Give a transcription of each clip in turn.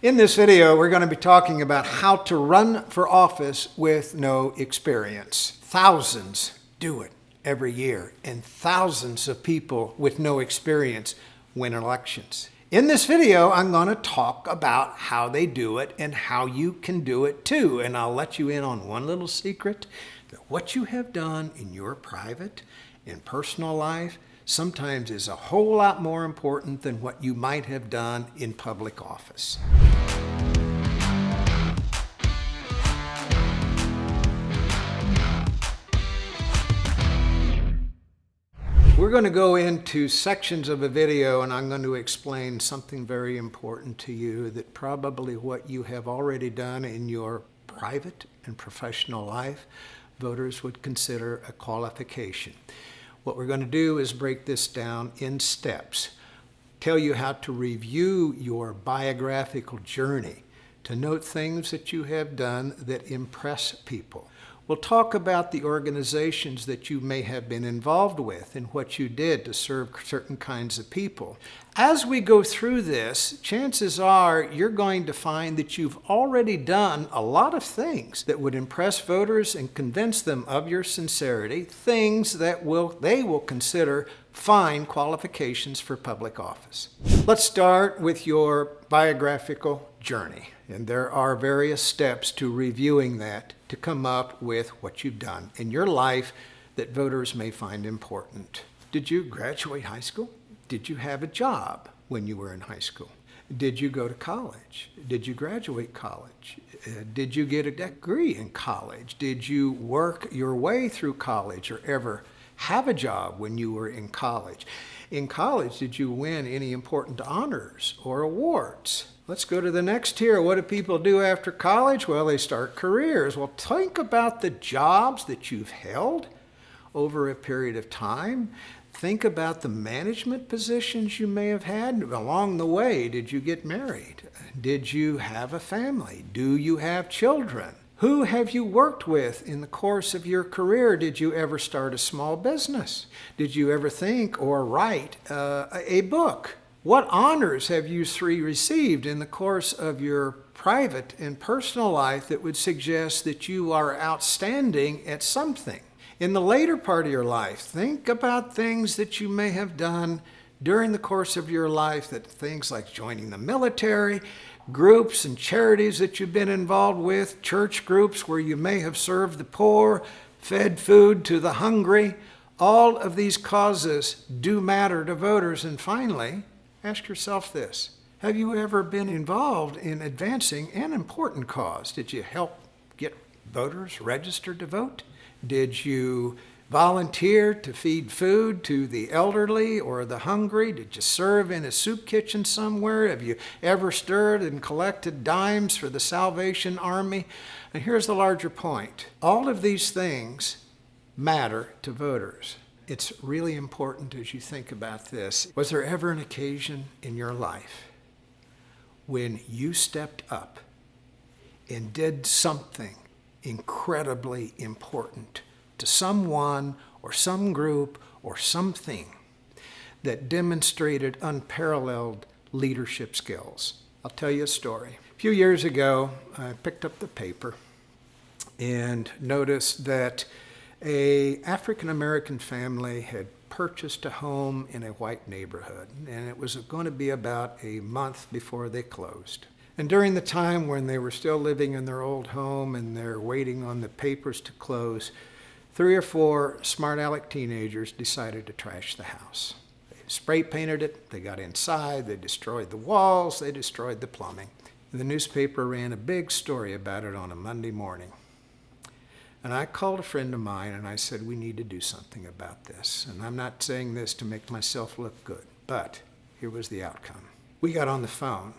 In this video, we're going to be talking about how to run for office with no experience. Thousands do it every year, and thousands of people with no experience win elections. In this video, I'm going to talk about how they do it and how you can do it too. And I'll let you in on one little secret, that what you have done in your private and personal life sometimes is a whole lot more important than what you might have done in public office. We're going to go into sections of a video, and I'm going to explain something very important to you that probably what you have already done in your private and professional life, voters would consider a qualification. What we're going to do is break this down in steps, tell you how to review your biographical journey, to note things that you have done that impress people. We'll talk about the organizations that you may have been involved with and what you did to serve certain kinds of people. As we go through this, chances are you're going to find that you've already done a lot of things that would impress voters and convince them of your sincerity, things that they will consider fine qualifications for public office. Let's start with your biographical journey. And there are various steps to reviewing that to come up with what you've done in your life that voters may find important. Did you graduate high school? Did you have a job when you were in high school? Did you go to college? Did you graduate college? Did you get a degree in college? Did you work your way through college or ever have a job when you were in college? In college, did you win any important honors or awards? Let's go to the next tier. What do people do after college? Well, they start careers. Well, think about the jobs that you've held over a period of time. Think about the management positions you may have had along the way. Did you get married? Did you have a family? Do you have children? Who have you worked with in the course of your career? Did you ever start a small business? Did you ever think or write a book? What honors have you three received in the course of your private and personal life that would suggest that you are outstanding at something? In the later part of your life, think about things that you may have done during the course of your life, that things like joining the military, groups and charities that you've been involved with, church groups where you may have served the poor, fed food to the hungry. All of these causes do matter to voters. And finally, ask yourself this: have you ever been involved in advancing an important cause? Did you help get voters registered to vote? Did you volunteer to feed food to the elderly or the hungry? Did you serve in a soup kitchen somewhere? Have you ever stirred and collected dimes for the Salvation Army? And here's the larger point. All of these things matter to voters. It's really important as you think about this. Was there ever an occasion in your life when you stepped up and did something incredibly important to someone or some group or something that demonstrated unparalleled leadership skills? I'll tell you a story. A few years ago, I picked up the paper and noticed that an African-American family had purchased a home in a white neighborhood, and it was going to be about a month before they closed. And during the time when they were still living in their old home and they're waiting on the papers to close, 3 or 4 smart aleck teenagers decided to trash the house. They spray painted it, they got inside, they destroyed the walls, they destroyed the plumbing. The newspaper ran a big story about it on a Monday morning. And I called a friend of mine and I said, we need to do something about this. And I'm not saying this to make myself look good, but here was the outcome. We got on the phone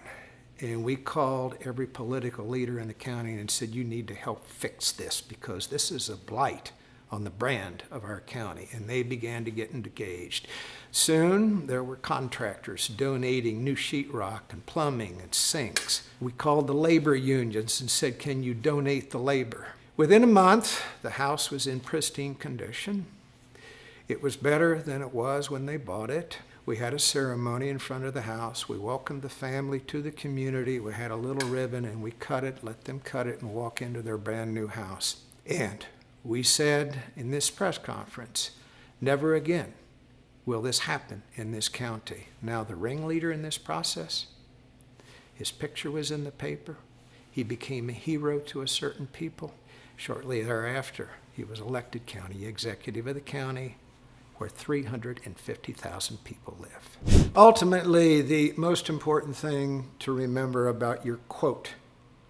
and we called every political leader in the county and said, you need to help fix this because this is a blight on the brand of our county. And they began to get engaged. Soon there were contractors donating new sheetrock and plumbing and sinks. We called the labor unions and said, can you donate the labor? Within a month, the house was in pristine condition. It was better than it was when they bought it. We had a ceremony in front of the house. We welcomed the family to the community. We had a little ribbon and we cut it, let them cut it and walk into their brand new house. And we said in this press conference, never again will this happen in this county. Now the ringleader in this process, his picture was in the paper. He became a hero to a certain people. Shortly thereafter, he was elected county executive of the county where 350,000 people live. Ultimately, the most important thing to remember about your quote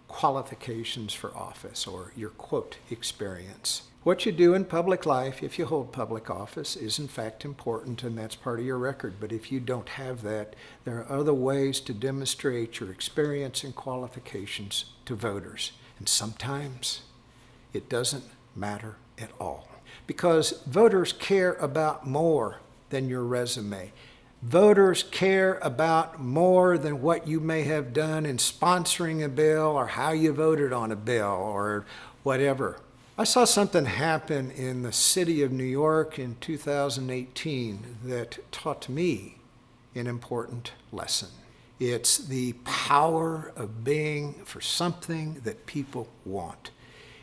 qualifications for office or your quote experience. What you do in public life, if you hold public office, is in fact important, and that's part of your record. But if you don't have that, there are other ways to demonstrate your experience and qualifications to voters. And sometimes it doesn't matter at all, because voters care about more than your resume. Voters care about more than what you may have done in sponsoring a bill or how you voted on a bill or whatever. I saw something happen in the city of New York in 2018 that taught me an important lesson. It's the power of being for something that people want.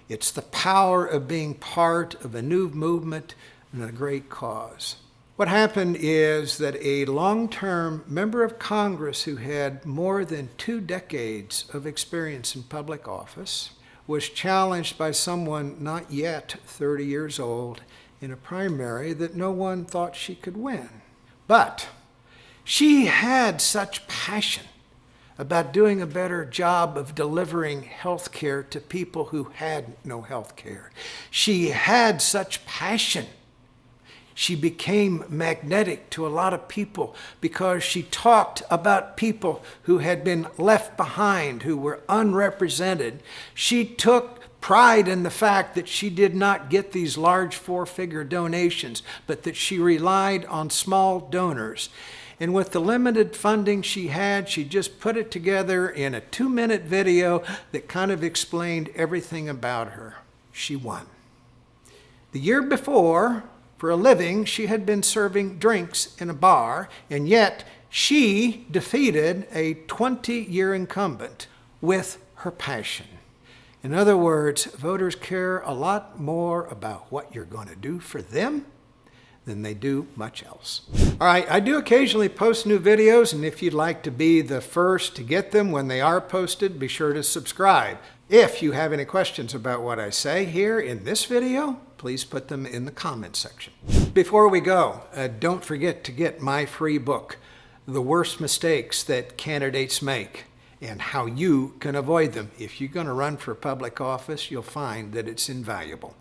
It's the power of being part of a new movement and a great cause. What happened is that a long-term member of Congress who had more than 2 decades of experience in public office was challenged by someone not yet 30 years old in a primary that no one thought she could win. But she had such passion about doing a better job of delivering health care to people who had no health care. She had such passion. She became magnetic to a lot of people because she talked about people who had been left behind, who were unrepresented. She took pride in the fact that she did not get these large 4-figure donations, but that she relied on small donors. And with the limited funding she had, she just put it together in a 2-minute video that kind of explained everything about her. She won. The year before, for a living, she had been serving drinks in a bar, and yet she defeated a 20-year incumbent with her passion. In other words, voters care a lot more about what you're going to do for them than they do much else. All right, I do occasionally post new videos, and if you'd like to be the first to get them when they are posted, be sure to subscribe. If you have any questions about what I say here in this video, please put them in the comments section. Before we go, don't forget to get my free book, The Worst Mistakes That Candidates Make and How You Can Avoid Them. If you're going to run for public office, you'll find that it's invaluable.